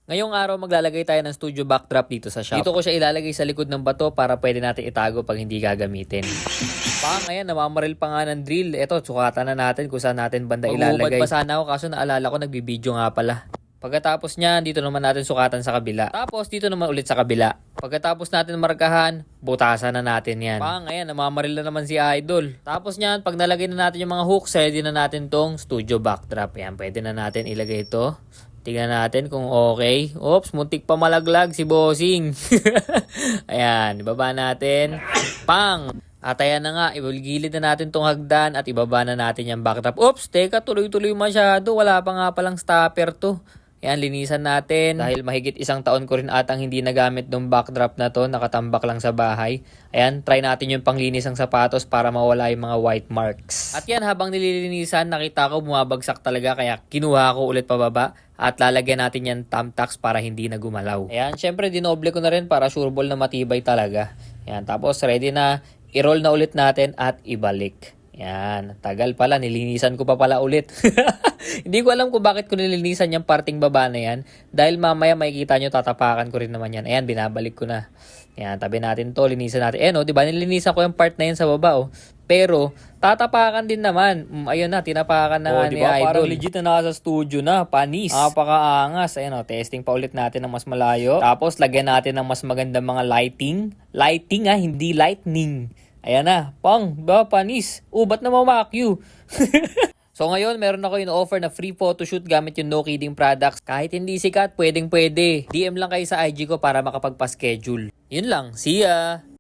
Ngayong araw maglalagay tayo ng studio backdrop dito sa shop. Dito ko siya ilalagay sa likod ng bato para pwede natin itago pag hindi gagamitin. Ngayon, namamaril pa nga ng drill. Eto, sukatan na natin kung saan natin banda ilalagay. Mag-uubad pa sana ako kaso naalala ko nagbibideo nga pala. Pagkatapos niyan, dito naman natin sukatan sa kabila. Tapos dito naman ulit sa kabila. Pagkatapos natin markahan, butasan na natin yan. Ngayon, namamaril na naman si Idol. Tapos niyan, pag nalagay na natin yung mga hooks, ready na natin tong studio backdrop. Yan, pwede na natin ilagay ito. Tingnan natin kung okay. Oops, muntik pa malaglag si Bossing. Ayan, ibaba natin. At ayan na nga, ibigilid na natin tong hagdan at ibaba na natin yung backdrop. Oops, teka, tuloy-tuloy masyado. Wala pa nga palang stopper to. Ayan, linisan natin. Dahil mahigit 1 taon ko rin atang hindi nagamit ng backdrop na to. Nakatambak lang sa bahay. Ayan, try natin yung panglinis ng sapatos para mawala yung mga white marks. At yan, habang nililinisan, nakita ko bumabagsak talaga. Kaya kinuha ko ulit pababa. At lalagyan natin yan thumbtacks para hindi na gumalaw. Ayan, syempre dinoble ko na rin para sureball na matibay talaga. Ayan, tapos ready na. I-roll na ulit natin at ibalik. Yan, tagal pala, nilinisan ko pa pala ulit. Hindi ko alam kung bakit ko nilinisan yung parting baba na yan. Dahil mamaya makikita nyo, tatapakan ko rin naman yan. Ayan, binabalik ko na. Yan, tabi natin to, linisan natin. Diba, nilinisan ko yung part na yan sa baba, oh. Pero, tatapakan din naman. Ayun na, tinapakan na nga ni diba? Idol. Parang legit na nasa studio na, panis. Napakaangas. Ayan, testing pa ulit natin ng mas malayo. Tapos, lagyan natin ng mas magandang mga lighting. Lighting, hindi lightning. Ayan na, ba, panis. Ba't na mamakyu? So ngayon, meron ako yung offer na free photoshoot gamit yung No Kidding products. Kahit hindi sikat, pwedeng pwede. DM lang kayo sa IG ko para makapagpa-schedule. Yun lang, see ya!